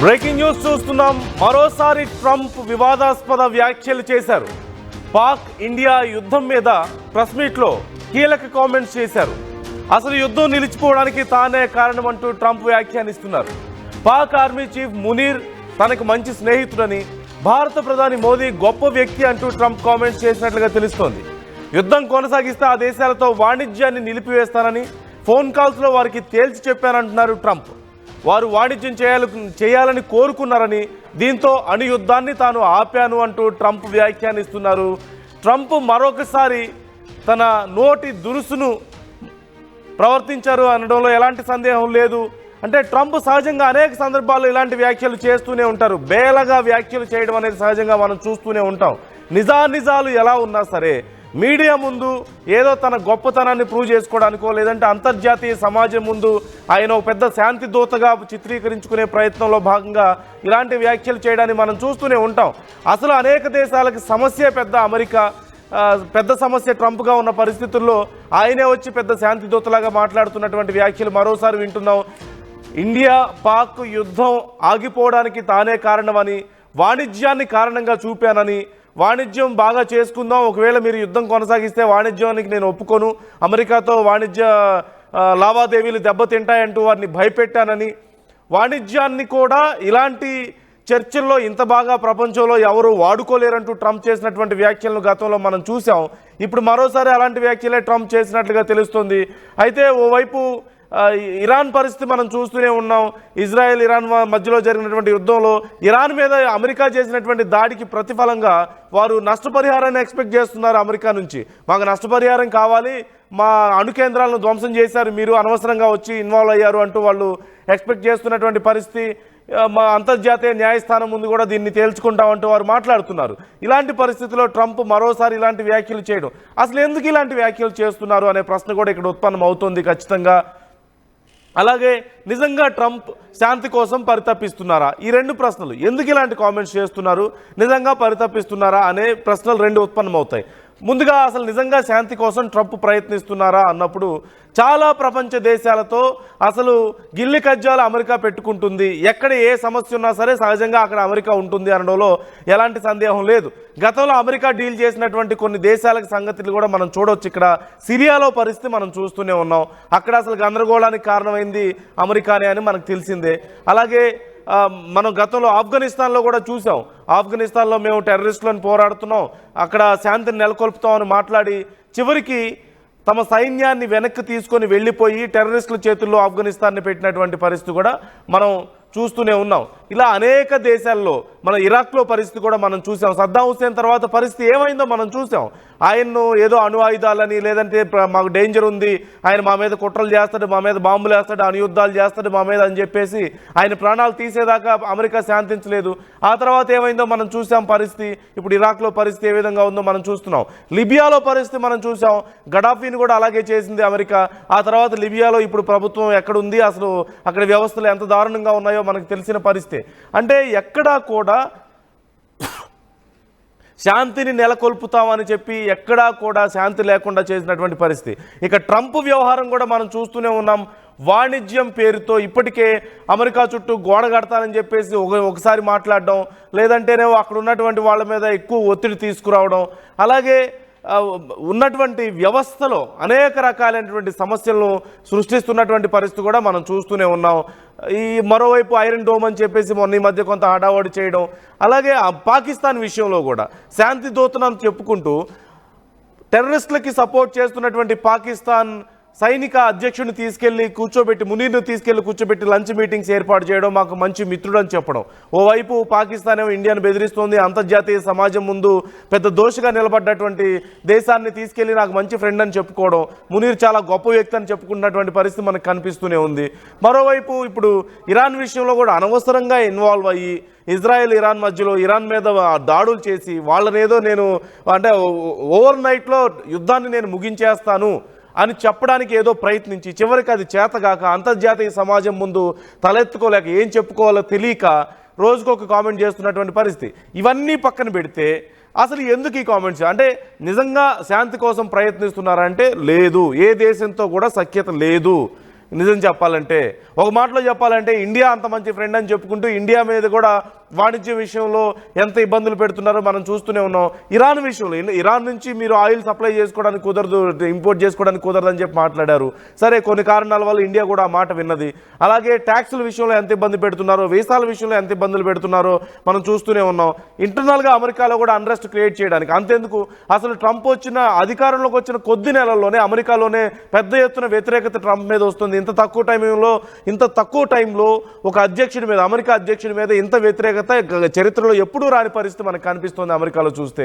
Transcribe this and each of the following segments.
Breaking news చూస్తున్నాం. మరోసారి Trump వివాదాస్పద వ్యాఖ్యలు చేశారు. పాక్ ఇండియా యుద్ధం మీద ప్రెస్ మీట్లో కీలక కామెంట్స్ చేశారు. అసలు యుద్ధం నిలిచిపోవడానికి తానే కారణం అంటూ ట్రంప్ వ్యాఖ్యానిస్తున్నారు. పాక్ ఆర్మీ చీఫ్ మునీర్ తనకు మంచి స్నేహితుడని, భారత ప్రధాని మోదీ గొప్ప వ్యక్తి అంటూ ట్రంప్ కామెంట్స్ చేసినట్లుగా తెలుస్తోంది. యుద్ధం కొనసాగిస్తే ఆ దేశాలతో వాణిజ్యాన్ని నిలిపివేస్తానని ఫోన్ కాల్స్లో వారికి తేల్చి చెప్పానంటున్నారు ట్రంప్. వారు వాణిజ్యం చేయాలని కోరుకున్నారని, దీంతో అణు యుద్ధాన్ని తాను ఆపాను అంటూ ట్రంప్ వ్యాఖ్యానిస్తున్నారు. ట్రంప్ మరొకసారి తన నోటి దురుసును ప్రవర్తించారు అనడంలో ఎలాంటి సందేహం లేదు. అంటే ట్రంప్ సహజంగా అనేక సందర్భాల్లో ఇలాంటి వ్యాఖ్యలు చేస్తూనే ఉంటారు. బేలగా వ్యాఖ్యలు చేయడం అనేది సహజంగా మనం చూస్తూనే ఉంటాం. నిజాలు ఎలా ఉన్నా సరే మీడియా ముందు ఏదో తన గొప్పతనాన్ని ప్రూవ్ చేసుకోవడానికో, లేదంటే అంతర్జాతీయ సమాజం ముందు ఆయన ఒక పెద్ద శాంతి దూతగా చిత్రీకరించుకునే ప్రయత్నంలో భాగంగా ఇలాంటి వ్యాఖ్యలు చేయడాన్ని మనం చూస్తూనే ఉంటాం. అసలు అనేక దేశాలకు సమస్య పెద్ద అమెరికా, పెద్ద సమస్య ట్రంప్గా ఉన్న పరిస్థితుల్లో ఆయనే వచ్చి పెద్ద శాంతి దూతలాగా మాట్లాడుతున్నటువంటి వ్యాఖ్యలు మరోసారి వింటున్నాం. ఇండియా పాక్ యుద్ధం ఆగిపోవడానికి తానే కారణమని, వాణిజ్యాన్ని కారణంగా చూపానని, వాణిజ్యం బాగా చేసుకుందాం, ఒకవేళ మీరు యుద్ధం కొనసాగిస్తే వాణిజ్యానికి నేను ఒప్పుకోను, అమెరికాతో వాణిజ్య లావాదేవీలు దెబ్బతింటాయంటూ వారిని భయపెట్టానని, వాణిజ్యాన్ని కూడా ఇలాంటి చర్చల్లో ఇంత బాగా ప్రపంచంలో ఎవరు వాడుకోలేరంటూ ట్రంప్ చేసినటువంటి వ్యాఖ్యలను గతంలో మనం చూసాం. ఇప్పుడు మరోసారి అలాంటి వ్యాఖ్యలే ట్రంప్ చేసినట్లుగా తెలుస్తుంది. అయితే ఓవైపు ఇరాన్ పరిస్థితి మనం చూస్తూనే ఉన్నాం. ఇజ్రాయెల్ ఇరాన్ మధ్యలో జరిగినటువంటి యుద్ధంలో ఇరాన్ మీద అమెరికా చేసినటువంటి దాడికి ప్రతిఫలంగా వారు నష్టపరిహారాన్ని ఎక్స్పెక్ట్ చేస్తున్నారు అమెరికా నుంచి. మాకు నష్టపరిహారం కావాలి, మా అణు కేంద్రాలను ధ్వంసం చేశారు, మీరు అనవసరంగా వచ్చి ఇన్వాల్వ్ అయ్యారు అంటూ వాళ్ళు ఎక్స్పెక్ట్ చేస్తున్నటువంటి పరిస్థితి. మా అంతర్జాతీయ న్యాయస్థానం ముందు కూడా దీన్ని తేల్చుకుంటామంటూ వారు మాట్లాడుతున్నారు. ఇలాంటి పరిస్థితుల్లో ట్రంప్ మరోసారి ఇలాంటి వ్యాఖ్యలు చేయడం, అసలు ఎందుకు ఇలాంటి వ్యాఖ్యలు చేస్తున్నారు అనే ప్రశ్న కూడా ఇక్కడ ఉత్పన్నం అవుతుంది ఖచ్చితంగా. అలాగే నిజంగా ట్రంప్ శాంతి కోసం పరితపిస్తున్నారా? ఈ రెండు ప్రశ్నలు, ఎందుకు ఇలాంటి కామెంట్స్ చేస్తున్నారు, నిజంగా పరితపిస్తున్నారా అనే ప్రశ్నలు రెండు ఉత్పన్నమవుతాయి. ముందుగా అసలు నిజంగా శాంతి కోసం ట్రంప్ ప్రయత్నిస్తున్నారా అన్నప్పుడు చాలా ప్రపంచ దేశాలతో అసలు గిల్లి కజ్జాలు అమెరికా పెట్టుకుంటుంది. ఎక్కడ ఏ సమస్య ఉన్నా సరే సహజంగా అక్కడ అమెరికా ఉంటుంది అనడంలో ఎలాంటి సందేహం లేదు. గతంలో అమెరికా డీల్ చేసినటువంటి కొన్ని దేశాలకు సంగతులు కూడా మనం చూడవచ్చు. ఇక్కడ సిరియాలో పరిస్థితి మనం చూస్తూనే ఉన్నాం. అక్కడ అసలు గందరగోళానికి కారణమైంది అమెరికానే అని మనకు తెలిసిందే. అలాగే మనం గతంలో ఆఫ్ఘనిస్తాన్లో కూడా చూసాం. ఆఫ్ఘనిస్తాన్లో మేము టెర్రరిస్టులను పోరాడుతున్నాం, అక్కడ శాంతిని నెలకొల్పుతామని మాట్లాడి చివరికి తమ సైన్యాన్ని వెనక్కి తీసుకొని వెళ్ళిపోయి టెర్రరిస్టుల చేతుల్లో ఆఫ్ఘనిస్తాన్ని పెట్టినటువంటి పరిస్థితి కూడా మనం చూస్తూనే ఉన్నాం. ఇలా అనేక దేశాల్లో, మన ఇరాక్లో పరిస్థితి కూడా మనం చూసాం. సద్దాం హుస్సేన్ తర్వాత పరిస్థితి ఏమైందో మనం చూసాం. ఆయన్ను ఏదో అణు ఆయుధాలని, లేదంటే మాకు డేంజర్ ఉంది, ఆయన మా మీద కుట్రలు చేస్తాడు, మా మీద బాంబులు వేస్తాడు, అణుయుద్ధాలు చేస్తాడు మా మీద అని చెప్పేసి ఆయన ప్రాణాలు తీసేదాకా అమెరికా శాంతించలేదు. ఆ తర్వాత ఏమైందో మనం చూసాం పరిస్థితి. ఇప్పుడు ఇరాక్లో పరిస్థితి ఏ విధంగా ఉందో మనం చూస్తున్నాం. లిబియాలో పరిస్థితి మనం చూసాం. గడాఫీని కూడా అలాగే చేసింది అమెరికా. ఆ తర్వాత లిబియాలో ఇప్పుడు ప్రభుత్వం ఎక్కడుంది, అసలు అక్కడ వ్యవస్థలు ఎంత దారుణంగా ఉన్నాయో మనకు తెలిసిన పరిస్థితి. అంటే ఎక్కడా కూడా శాంతిని నెలకొల్పుతామని చెప్పి ఎక్కడా కూడా శాంతి లేకుండా చేసినటువంటి పరిస్థితి. ఇక ట్రంప్ వ్యవహారం కూడా మనం చూస్తూనే ఉన్నాం. వాణిజ్యం పేరుతో ఇప్పటికే అమెరికా చుట్టూ గోడ కడతానని చెప్పేసి ఒకసారి మాట్లాడడం, లేదంటేనే అక్కడ ఉన్నటువంటి వాళ్ళ మీద ఎక్కువ ఒత్తిడి తీసుకురావడం, అలాగే ఉన్నటువంటి వ్యవస్థలో అనేక రకాలైనటువంటి సమస్యలను సృష్టిస్తున్నటువంటి పరిస్థితి కూడా మనం చూస్తూనే ఉన్నాం. ఈ మరోవైపు ఐరన్ డోమ్ అని చెప్పేసి మొన్న ఈ మధ్య కొంత హడావడి చేయడం, అలాగే పాకిస్తాన్ విషయంలో కూడా శాంతి దూతనం చెప్పుకుంటూ టెర్రరిస్టులకి సపోర్ట్ చేస్తున్నటువంటి పాకిస్తాన్ సైనిక అధ్యక్షుడిని తీసుకెళ్లి కూర్చోబెట్టి, మునీర్ను తీసుకెళ్లి కూర్చోబెట్టి లంచ్ మీటింగ్స్ ఏర్పాటు చేయడం, మాకు మంచి మిత్రుడు అని చెప్పడం. ఓవైపు పాకిస్తాన్ ఏమో ఇండియాను బెదిరిస్తోంది, అంతర్జాతీయ సమాజం ముందు పెద్ద దోషిగా నిలబడ్డటువంటి దేశాన్ని తీసుకెళ్లి నాకు మంచి ఫ్రెండ్ అని చెప్పుకోవడం, మునీర్ చాలా గొప్ప వ్యక్తి అని చెప్పుకున్నటువంటి పరిస్థితి మనకు కనిపిస్తూనే ఉంది. మరోవైపు ఇప్పుడు ఇరాన్ విషయంలో కూడా అనవసరంగా ఇన్వాల్వ్ అయ్యి ఇజ్రాయెల్ ఇరాన్ మధ్యలో ఇరాన్ మీద దాడులు చేసి వాళ్ళనేదో నేను అంటే ఓవర్ నైట్లో యుద్ధాన్ని నేను ముగించేస్తాను అని చెప్పడానికి ఏదో ప్రయత్నించి చివరికి అది చేతగాక అంతర్జాతీయ సమాజం ముందు తలెత్తుకోలేక ఏం చెప్పుకోవాలో తెలియక రోజుకొక కామెంట్ చేస్తున్నటువంటి పరిస్థితి. ఇవన్నీ పక్కన పెడితే అసలు ఎందుకు ఈ కామెంట్స్? అంటే నిజంగా శాంతి కోసం ప్రయత్నిస్తున్నారంటే లేదు, ఏ దేశంతో కూడా సఖ్యత లేదు. నిజం చెప్పాలంటే. ఒక మాటలో చెప్పాలంటే ఇండియా అంత మంచి ఫ్రెండ్ అని చెప్పుకుంటూ ఇండియా మీద కూడా వాణిజ్య విషయంలో ఎంత ఇబ్బందులు పెడుతున్నారో మనం చూస్తూనే ఉన్నాం. ఇరాన్ విషయంలో ఇరాన్ నుంచి మీరు ఆయిల్ సప్లై చేసుకోవడానికి కుదరదు, ఇంపోర్ట్ చేసుకోవడానికి కుదరదు అని చెప్పి మాట్లాడారు. సరే, కొన్ని కారణాల వల్ల ఇండియా కూడా ఆ మాట విన్నది. అలాగే ట్యాక్సుల విషయంలో ఎంత ఇబ్బంది పెడుతున్నారో, వీసాల విషయంలో ఎంత ఇబ్బందులు పెడుతున్నారో మనం చూస్తూనే ఉన్నాం. ఇంటర్నల్గా అమెరికాలో కూడా అన్రెస్ట్ క్రియేట్ చేయడానికి అంతెందుకు, అసలు ట్రంప్ అధికారంలోకి వచ్చిన కొద్ది నెలల్లోనే అమెరికాలోనే పెద్ద ఎత్తున వ్యతిరేకత ట్రంప్ మీద వస్తుంది. ఇంత తక్కువ టైంలో ఒక అధ్యక్షుడి మీద, అమెరికా అధ్యక్షుడి మీద ఇంత వ్యతిరేకత చరిత్రలో ఎప్పుడూ రాని పరిస్థితి మనకు కనిపిస్తుంది. అమెరికాలో చూస్తే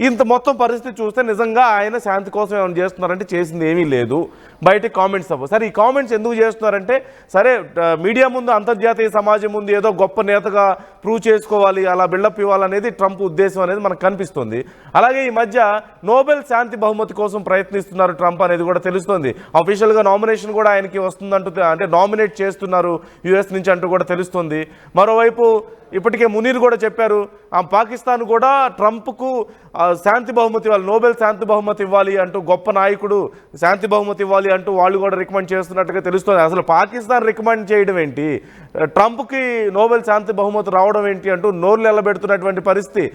ఇంత మొత్తం పరిస్థితి చూస్తే నిజంగా ఆయన శాంతి కోసం ఏమైనా చేస్తున్నారంటే చేసింది ఏమీ లేదు. బయట కామెంట్స్ సరే, ఈ కామెంట్స్ ఎందుకు చేస్తున్నారంటే, సరే మీడియా ముందు, అంతర్జాతీయ సమాజం ముందు ఏదో గొప్ప నేతగా ప్రూవ్ చేసుకోవాలి, అలా బిల్డప్ ఇవ్వాలనేది ట్రంప్ ఉద్దేశం అనేది మనకు కనిపిస్తుంది. అలాగే ఈ మధ్య నోబెల్ శాంతి బహుమతి కోసం ప్రయత్నిస్తున్నారు ట్రంప్ అనేది కూడా తెలుస్తుంది. అఫీషియల్గా నామినేషన్ కూడా ఆయనకి వస్తుందంటూ, అంటే నామినేట్ చేస్తున్నారు యుఎస్ నుంచి అంటూ కూడా తెలుస్తుంది. మరోవైపు ఇప్పటికే మునీర్ కూడా చెప్పారు, పాకిస్తాన్ కూడా ట్రంప్కు శాంతి బహుమతి ఇవ్వాలి, నోబెల్ శాంతి బహుమతి ఇవ్వాలి అంటూ, గొప్ప నాయకుడు శాంతి బహుమతి ఇవ్వాలి అంటూ వాళ్ళు కూడా రికమెండ్ చేస్తున్నట్టుగా తెలుస్తుంది. అసలు పాకిస్తాన్ రికమెండ్ చేయడం ఏంటి, ట్రంప్కి నోబెల్ శాంతి బహుమతి రావడం ఏంటి అంటూ నోరు నిలబెడుతున్నటువంటి పరిస్థితి.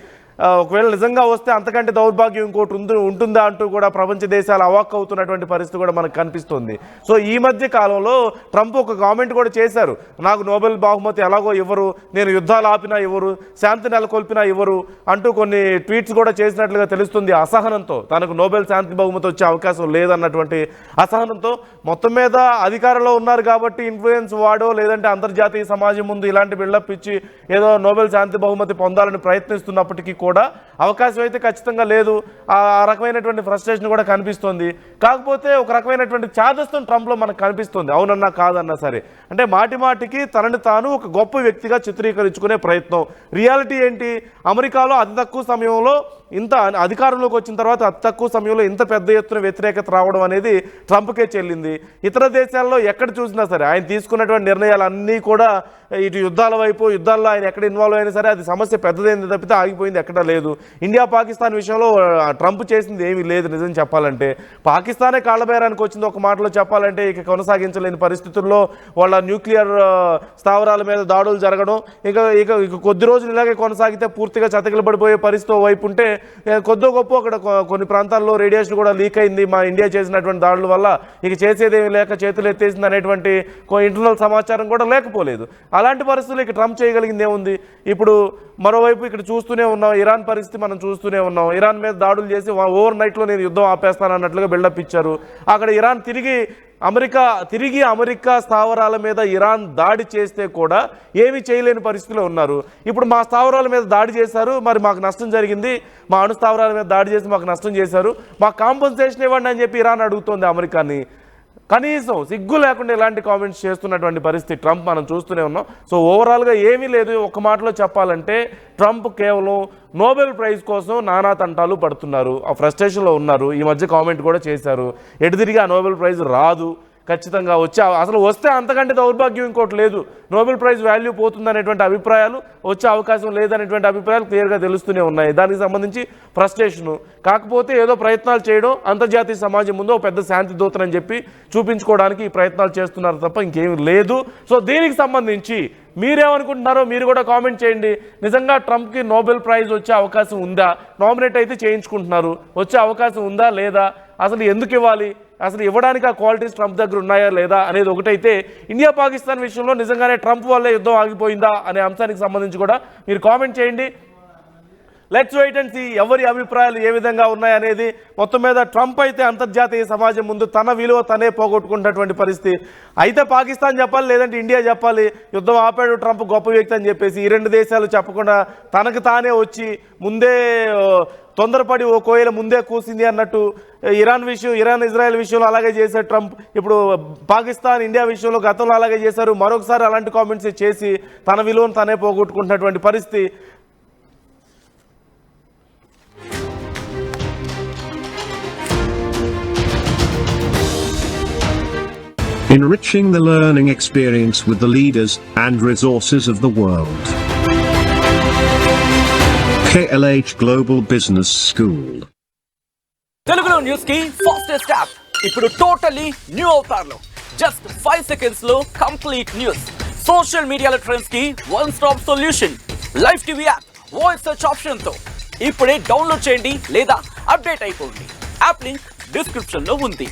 ఒకవేళ నిజంగా వస్తే అంతకంటే దౌర్భాగ్యం ఇంకోటి ఉంటుందా అంటూ కూడా ప్రపంచ దేశాలు అవాక్ అవుతున్నటువంటి పరిస్థితి కూడా మనకు కనిపిస్తుంది. సో ఈ మధ్య కాలంలో ట్రంప్ ఒక కామెంట్ కూడా చేశారు, నాకు నోబెల్ బహుమతి ఎలాగో ఇవ్వరు, నేను యుద్ధాలు ఆపినా ఇవ్వరు, శాంతి నెలకొల్పినా ఇవ్వరు అంటూ కొన్ని ట్వీట్స్ కూడా చేసినట్లుగా తెలుస్తుంది. అసహనంతో, తనకు నోబెల్ శాంతి బహుమతి వచ్చే అవకాశం లేదన్నటువంటి అసహనంతో, మొత్తం మీద అధికారంలో ఉన్నారు కాబట్టి ఇన్ఫ్లుయెన్స్ వాడో లేదంటే అంతర్జాతీయ సమాజం ముందు ఇలాంటి బిల్డప్ ఇచ్చి ఏదో నోబెల్ శాంతి బహుమతి పొందాలని ప్రయత్నిస్తున్నప్పటికీ కూడా అవకాశం అయితే ఖచ్చితంగా లేదు. ఆ రకమైనటువంటి ఫ్రస్ట్రేషన్ కూడా కనిపిస్తుంది. కాకపోతే ఒక రకమైనటువంటి చాదస్తం ట్రంప్లో మనకు కనిపిస్తుంది, అవునన్నా కాదన్నా సరే. అంటే మాటికి తనని తాను ఒక గొప్ప వ్యక్తిగా చిత్రీకరించుకునే ప్రయత్నం. రియాలిటీ ఏంటి, అమెరికాలో అతి తక్కువ సమయంలో, ఇంత అధికారంలోకి వచ్చిన తర్వాత అతి తక్కువ సమయంలో ఇంత పెద్ద ఎత్తున వ్యతిరేకత రావడం అనేది ట్రంప్కే చెల్లింది. ఇతర దేశాల్లో ఎక్కడ చూసినా సరే ఆయన తీసుకున్నటువంటి నిర్ణయాలన్నీ కూడా ఇటు యుద్ధాల వైపు, యుద్ధాల్లో ఆయన ఎక్కడ ఇన్వాల్వ్ అయినా సరే అది సమస్య పెద్దదైంది తప్పితే ఆగిపోయింది ఎక్కడా లేదు. ఇండియా పాకిస్తాన్ విషయంలో ట్రంప్ చేసింది ఏమీ లేదు. నిజం చెప్పాలంటే పాకిస్తానే కాళ్ళబేరానికి వచ్చింది. ఒక మాటలో చెప్పాలంటే ఇక కొనసాగించలేని పరిస్థితుల్లో వాళ్ళ న్యూక్లియర్ స్థావరాల మీద దాడులు జరగడం, ఇక కొద్ది రోజులు ఇలాగే కొనసాగితే పూర్తిగా చతికిల పడిపోయే పరిస్థితి వైపు ఉంటే, కొద్దో గొప్ప అక్కడ కొన్ని ప్రాంతాల్లో రేడియేషన్ కూడా లీక్ అయింది మా ఇండియా చేసినటువంటి దాడుల వల్ల, ఇక చేసేదేమీ లేక చేతులు ఎత్తేసింది అనేటువంటి ఇంటర్నల్ సమాచారం కూడా లేకపోలేదు. అలాంటి పరిస్థితులు ఇక ట్రంప్ చేయగలిగింది ఏముంది. ఇప్పుడు మరోవైపు ఇక్కడ చూస్తూనే ఉన్నాం, ఇరాన్ పరిస్థితి మనం చూస్తూనే ఉన్నాం. ఇరాన్ మీద దాడులు చేసి ఓవర్ నైట్లో నేను యుద్ధం ఆపేస్తాను అన్నట్లుగా బిల్డప్ ఇచ్చారు. అక్కడ ఇరాన్ తిరిగి అమెరికా స్థావరాల మీద ఇరాన్ దాడి చేస్తే కూడా ఏమీ చేయలేని పరిస్థితిలో ఉన్నారు. ఇప్పుడు మా స్థావరాల మీద దాడి చేశారు, మరి మాకు నష్టం జరిగింది, మా అణు స్థావరాల మీద దాడి చేసి మాకు నష్టం చేశారు, మాకు కాంపన్సేషన్ ఇవ్వండి అని చెప్పి ఇరాన్ అడుగుతోంది అమెరికాని. కనీసం సిగ్గు లేకుండా ఇలాంటి కామెంట్స్ చేస్తున్నటువంటి పరిస్థితి ట్రంప్ మనం చూస్తూనే ఉన్నాం. సో ఓవరాల్గా ఏమీ లేదు. ఒక మాటలో చెప్పాలంటే ట్రంప్ కేవలం నోబెల్ ప్రైజ్ కోసం నానా తంటాలు పడుతున్నారు, ఆ ఫ్రస్ట్రేషన్లో ఉన్నారు. ఈ మధ్య కామెంట్ కూడా చేశారు, ఎటు తిరిగి ఆ నోబెల్ ప్రైజ్ రాదు, ఖచ్చితంగా అసలు వస్తే అంతకంటే దౌర్భాగ్యం ఇంకోటి లేదు, నోబెల్ ప్రైజ్ వాల్యూ పోతుందనేటువంటి అభిప్రాయాలు, వచ్చే అవకాశం లేదనేటువంటి అభిప్రాయాలు క్లియర్గా తెలుస్తూనే ఉన్నాయి. దానికి సంబంధించి ఫ్రస్ట్రేషను. కాకపోతే ఏదో ప్రయత్నాలు చేయడం, అంతర్జాతీయ సమాజం ముందు ఒక పెద్ద శాంతి దూతనని చెప్పి చూపించుకోవడానికి ఈ ప్రయత్నాలు చేస్తున్నారు తప్ప ఇంకేమీ లేదు. సో దీనికి సంబంధించి మీరేమనుకుంటున్నారో మీరు కూడా కామెంట్ చేయండి. నిజంగా ట్రంప్కి నోబెల్ ప్రైజ్ వచ్చే అవకాశం ఉందా? నామినేట్ అయితే చేయించుకుంటున్నారు, వచ్చే అవకాశం ఉందా లేదా? అసలు ఎందుకు ఇవ్వాలి? అసలు ఇవ్వడానికి ఆ క్వాలిటీస్ ట్రంప్ దగ్గర ఉన్నాయా లేదా అనేది ఒకటైతే, ఇండియా పాకిస్తాన్ విషయంలో నిజంగానే ట్రంప్ వల్లే యుద్ధం ఆగిపోయిందా అనే అంశానికి సంబంధించి కూడా మీరు కామెంట్ చేయండి. లెట్స్ వెయిట్ అండ్ సీ ఎవరి అభిప్రాయాలు ఏ విధంగా ఉన్నాయనేది. మొత్తం మీద ట్రంప్ అయితే అంతర్జాతీయ సమాజం ముందు తన విలువ తనే పోగొట్టుకున్నటువంటి పరిస్థితి. అయితే పాకిస్తాన్ చెప్పాలి, లేదంటే ఇండియా చెప్పాలి యుద్ధం ఆపాడు ట్రంప్ గొప్ప వ్యక్తి అని చెప్పేసి. ఈ రెండు దేశాలు చెప్పకుండా తనకు తానే వచ్చి ముందే తొందరపడి ఓ కోయిల ముందే కూసింది అన్నట్టు ఇరాన్ ఇజ్రాయెల్ విషయంలో అలాగే చేశారు ట్రంప్. ఇప్పుడు పాకిస్తాన్ ఇండియా విషయంలో గతంలో అలాగే చేశారు. మరొకసారి అలాంటి కామెంట్స్ చేసి తన విలువను తనే పోగొట్టుకుంటున్నటువంటి పరిస్థితి. Enriching the learning experience with the leaders and resources of the world. KLH Global Business School. Telugu News ki fastest app. ఇప్పుడు టోటలీ న్యూ అవతార్లో జస్ట్ 5 సెకండ్స్ లో కంప్లీట్ న్యూస్, సోషల్ మీడియాలో ట్రెండ్స్ కి one stop solution. Live TV app voice search option తో ఇప్పుడే download చేయండి లేదా update అయిపోండి. App link description లో ఉంది.